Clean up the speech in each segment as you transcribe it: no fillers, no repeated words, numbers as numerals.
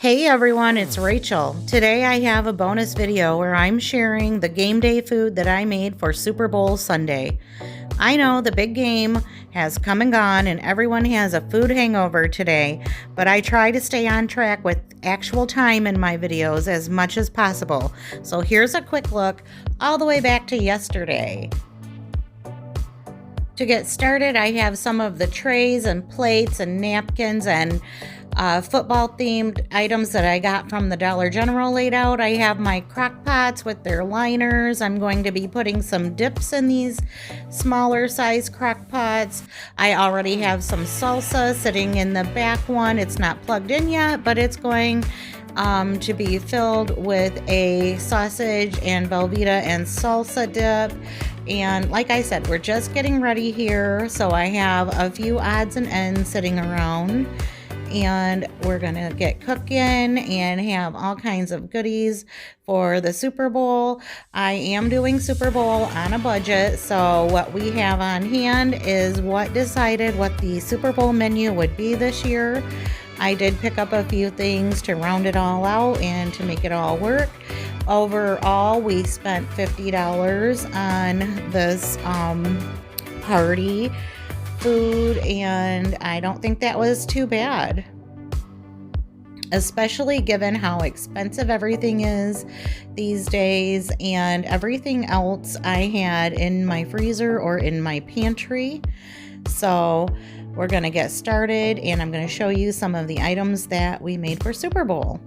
Hey everyone, it's Rachel. Today I have a bonus video where I'm sharing the game day food that I made for Super Bowl Sunday. I know the big game has come and gone and everyone has a food hangover today, but I try to stay on track with actual time in my videos as much as possible. So here's a quick look all the way back to yesterday. To get started, I have some of the trays and plates and napkins and football themed items that I got from the Dollar General laid out. I have my crock pots with their liners. I'm going to be putting some dips in these smaller size crock pots. I already have some salsa sitting in the back one. It's not plugged in yet, but it's going to be filled with a sausage and Velveeta and salsa dip. And like I said, we're just getting ready here, so I have a few odds and ends sitting around. And we're gonna get cooking and have all kinds of goodies for the Super Bowl. I am doing Super Bowl on a budget, so what we have on hand is what decided what the Super Bowl menu would be this year. I did pick up a few things to round it all out and to make it all work. Overall, we spent $50 on this party food, and I don't think that was too bad, especially given how expensive everything is these days and everything else I had in my freezer or in my pantry. So we're gonna get started and I'm gonna show you some of the items that we made for Super Bowl.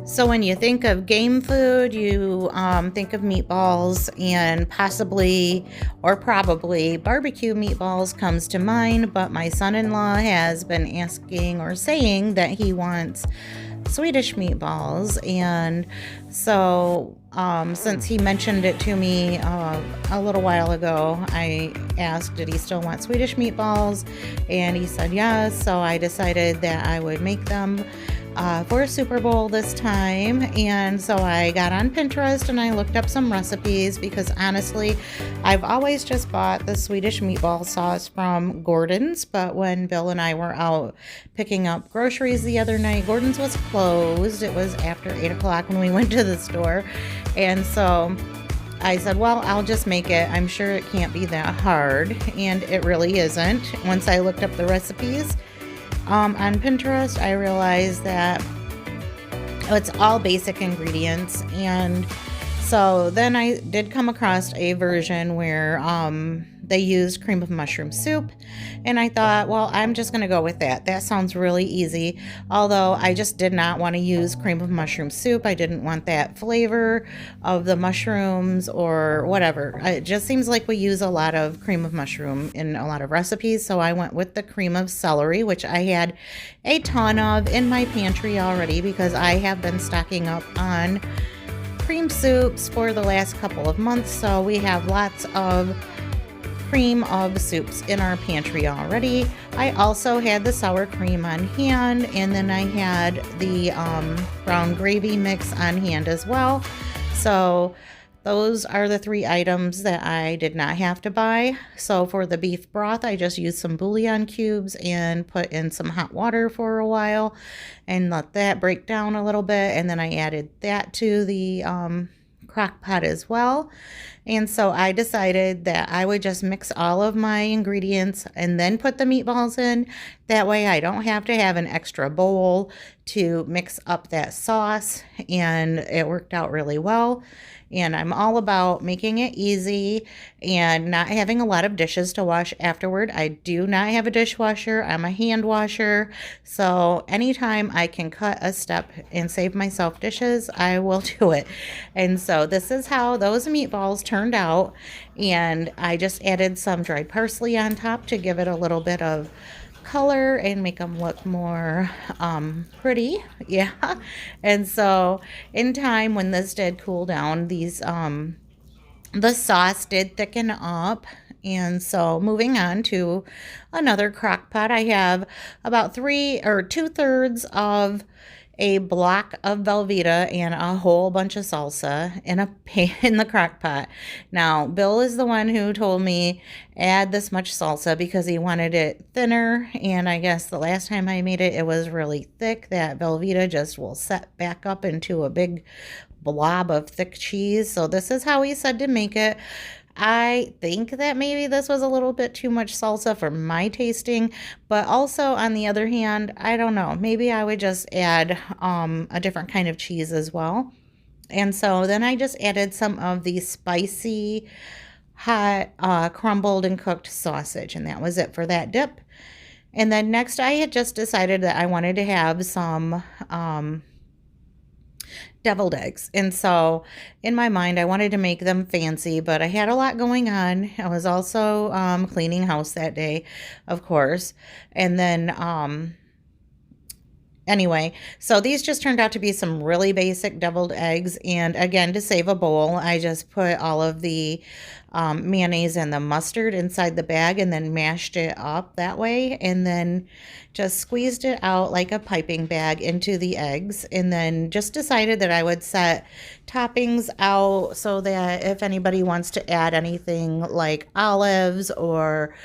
So when you think of game food, you think of meatballs, and possibly or probably barbecue meatballs comes to mind, but my son-in-law has been asking or saying that he wants Swedish meatballs, and so since he mentioned it to me a little while ago, I asked did he still want Swedish meatballs, and he said yes, so I decided that I would make them for Super Bowl this time. And so I got on Pinterest and I looked up some recipes because honestly I've always just bought the Swedish meatball sauce from Gordon's, but when Bill and I were out picking up groceries the other night, Gordon's was closed. It was after 8 o'clock when we went to the store, and so I said, well, I'll just make it. I'm sure it can't be that hard, and it really isn't. Once I looked up the recipes on Pinterest, I realized that it's all basic ingredients. And so then I did come across a version where they used cream of mushroom soup, and I thought, well, I'm just going to go with that. That sounds really easy, although I just did not want to use cream of mushroom soup. I didn't want that flavor of the mushrooms or whatever. It just seems like we use a lot of cream of mushroom in a lot of recipes, so I went with the cream of celery, which I had a ton of in my pantry already because I have been stocking up on cream soups for the last couple of months, so we have lots of cream of soups in our pantry already. I also had the sour cream on hand, and then I had the brown gravy mix on hand as well. So those are the three items that I did not have to buy. So for the beef broth, I just used some bouillon cubes and put in some hot water for a while and let that break down a little bit, and then I added that to the crock pot as well. And so I decided that I would just mix all of my ingredients and then put the meatballs in. That way I don't have to have an extra bowl to mix up that sauce, and it worked out really well. And I'm all about making it easy and not having a lot of dishes to wash afterward. I do not have a dishwasher. I'm a hand washer. So anytime I can cut a step and save myself dishes, I will do it. And so this is how those meatballs turned out. And I just added some dried parsley on top to give it a little bit of color and make them look more pretty. Yeah. And so in time, when this did cool down, these the sauce did thicken up. And so moving on to another crock pot, I have about 2/3 of a block of Velveeta and a whole bunch of salsa in a pan in the crock pot. Now, Bill is the one who told me add this much salsa because he wanted it thinner, and I guess the last time I made it, it was really thick. That Velveeta just will set back up into a big blob of thick cheese. So this is how he said to make it. I think that maybe this was a little bit too much salsa for my tasting, but also on the other hand, I don't know, maybe I would just add a different kind of cheese as well. And so then I just added some of the spicy, hot, crumbled and cooked sausage, and that was it for that dip. And then next I had just decided that I wanted to have some deviled eggs. And so in my mind, I wanted to make them fancy, but I had a lot going on. I was also cleaning house that day, of course. And then anyway, so these just turned out to be some really basic deviled eggs. And again, to save a bowl, I just put all of the mayonnaise and the mustard inside the bag and then mashed it up that way. And then just squeezed it out like a piping bag into the eggs. And then just decided that I would set toppings out so that if anybody wants to add anything like olives or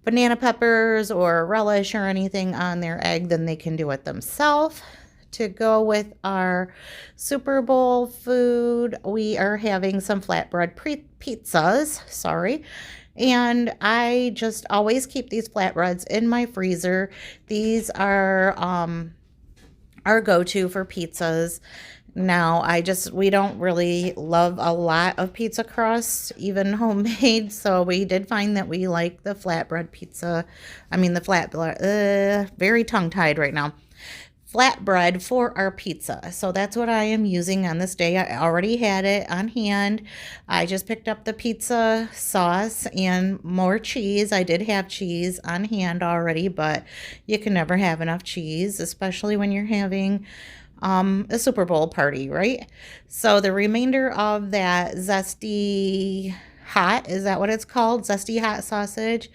banana peppers or relish or anything on their egg, then they can do it themselves. To go with our Super Bowl food, we are having some flatbread pizzas, sorry. And I just always keep these flatbreads in my freezer. These are our go-to for pizzas. Now, we don't really love a lot of pizza crust, even homemade, so we did find that we like the flatbread pizza. Very tongue-tied right now. Flatbread for our pizza. So that's what I am using on this day. I already had it on hand. I just picked up the pizza sauce and more cheese. I did have cheese on hand already, but you can never have enough cheese, especially when you're having a Super Bowl party, right? So the remainder of that zesty hot, is that what it's called? Zesty hot sausage.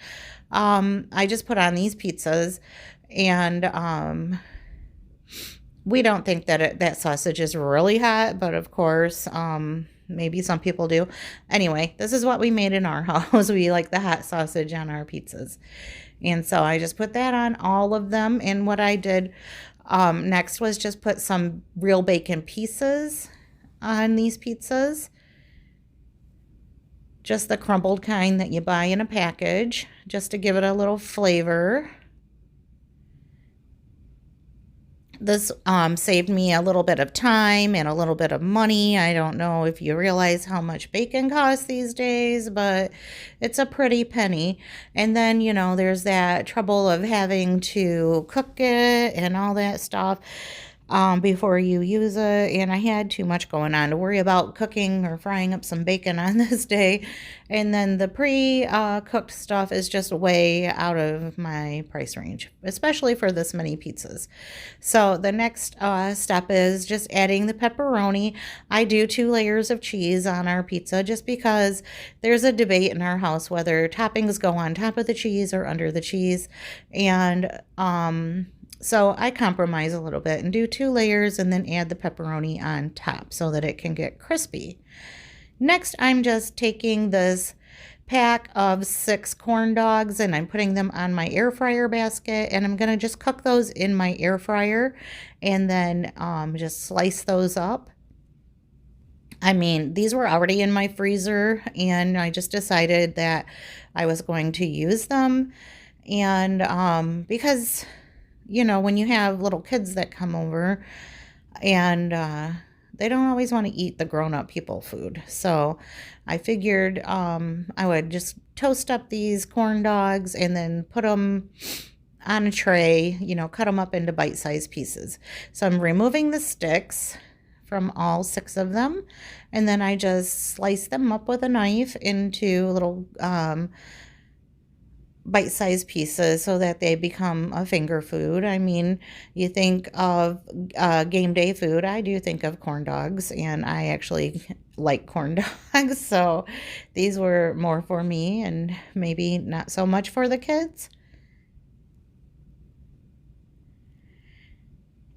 I just put on these pizzas, and we don't think that that sausage is really hot, but of course, maybe some people do. Anyway, this is what we made in our house. We like the hot sausage on our pizzas. And so I just put that on all of them. And what I did next was just put some real bacon pieces on these pizzas. Just the crumbled kind that you buy in a package, just to give it a little flavor. This saved me a little bit of time and a little bit of money. I don't know if you realize how much bacon costs these days, but it's a pretty penny. And then, you know, there's that trouble of having to cook it and all that stuff before you use it. And I had too much going on to worry about cooking or frying up some bacon on this day. And then the pre-cooked stuff is just way out of my price range, especially for this many pizzas. So the next step is just adding the pepperoni. I do 2 layers of cheese on our pizza just because there's a debate in our house whether toppings go on top of the cheese or under the cheese. And so I compromise a little bit and do 2 layers and then add the pepperoni on top so that it can get crispy. Next, I'm just taking this pack of 6 corn dogs and I'm putting them on my air fryer basket, and I'm going to just cook those in my air fryer and then just slice those up. I mean, these were already in my freezer and I just decided that I was going to use them. And because, you know, when you have little kids that come over and they don't always want to eat the grown-up people food. So I figured I would just toast up these corn dogs and then put them on a tray, you know, cut them up into bite-sized pieces. So I'm removing the sticks from all 6 of them, and then I just slice them up with a knife into little bite-sized pieces so that they become a finger food. I mean, you think of game day food, I do think of corn dogs, and I actually like corn dogs, so these were more for me and maybe not so much for the kids.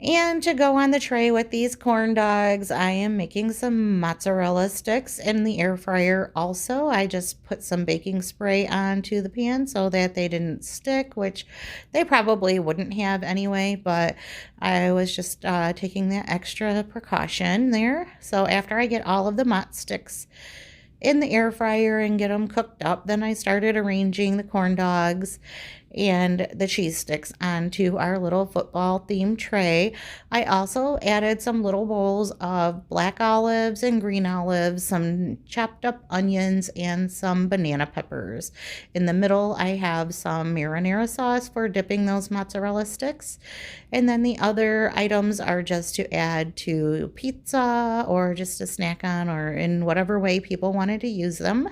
And to go on the tray with these corn dogs, I am making some mozzarella sticks in the air fryer also. I just put some baking spray onto the pan so that they didn't stick, which they probably wouldn't have anyway, but I was just taking that extra precaution there. So after I get all of the mozz sticks in the air fryer and get them cooked up, then I started arranging the corn dogs and the cheese sticks onto our little football themed tray. I also added some little bowls of black olives and green olives, some chopped up onions, and some banana peppers. In the middle, I have some marinara sauce for dipping those mozzarella sticks. And then the other items are just to add to pizza or just to snack on or in whatever way people wanted to use them.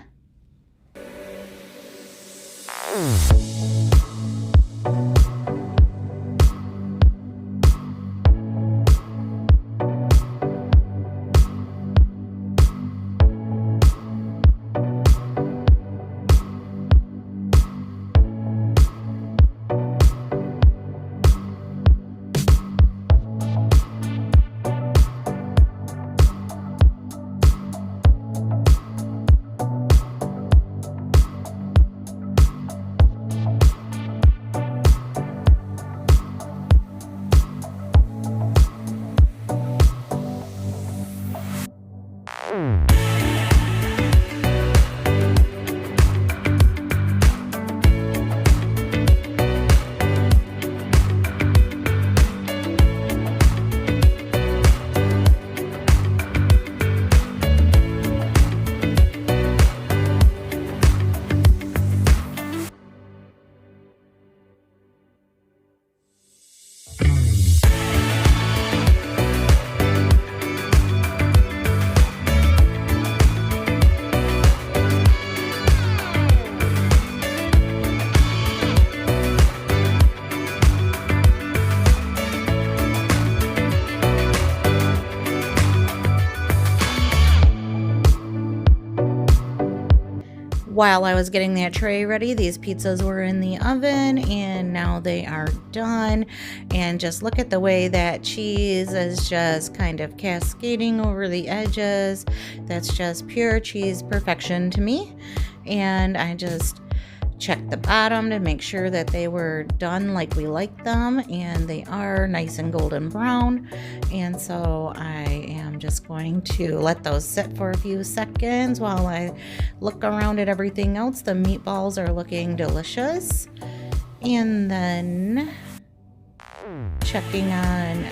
While I was getting that tray ready, these pizzas were in the oven and now they are done. And just look at the way that cheese is just kind of cascading over the edges. That's just pure cheese perfection to me. And I just checked the bottom to make sure that they were done like we like them, and they are nice and golden brown. And so I am just going to let those sit for a few seconds while I look around at everything else. The meatballs are looking delicious. And then checking on,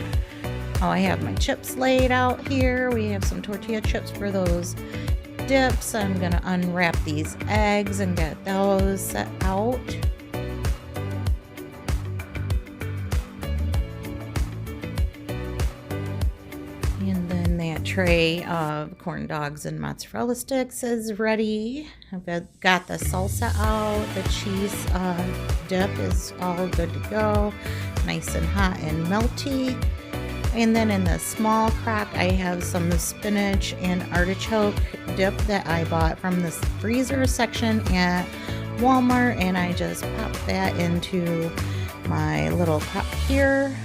oh, I have my chips laid out here. We have some tortilla chips for those dips. I'm gonna unwrap these eggs and get those set out. And then that tray of corn dogs and mozzarella sticks is ready. I've got the salsa out. The cheese dip is all good to go. Nice and hot and melty. And then in the small crock, I have some spinach and artichoke dip that I bought from the freezer section at Walmart. And I just popped that into my little crock here.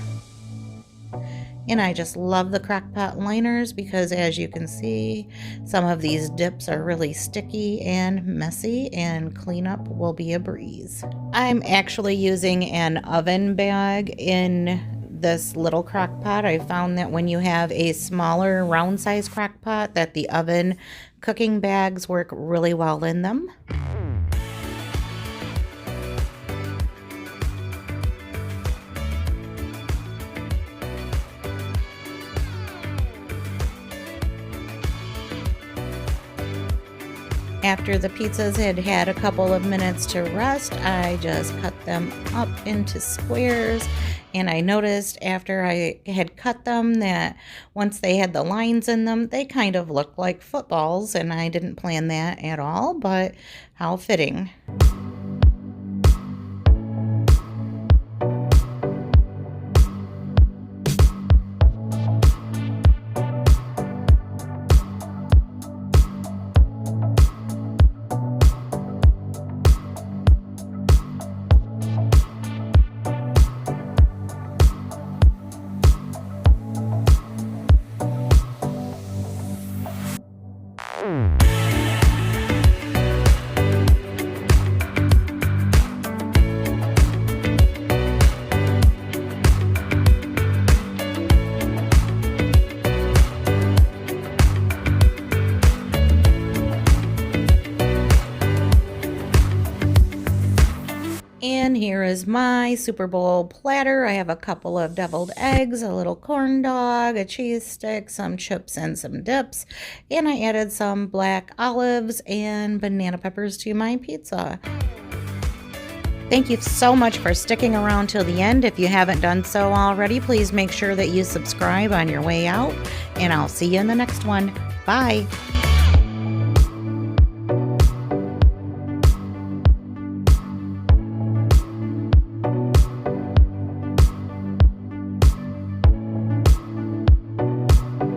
And I just love the crock pot liners because, as you can see, some of these dips are really sticky and messy, and cleanup will be a breeze. I'm actually using an oven bag in this little crock pot. I found that when you have a smaller round size crock pot, that the oven cooking bags work really well in them. After the pizzas had had a couple of minutes to rest, I just cut them up into squares. And I noticed after I had cut them that once they had the lines in them, they kind of looked like footballs. And I didn't plan that at all, but how fitting. here is my Super Bowl platter. I have a couple of deviled eggs, a little corn dog, a cheese stick, some chips, and some dips. And I added some black olives and banana peppers to my pizza. Thank you so much for sticking around till the end. If you haven't done so already, please make sure that you subscribe on your way out. And I'll see you in the next one. Bye.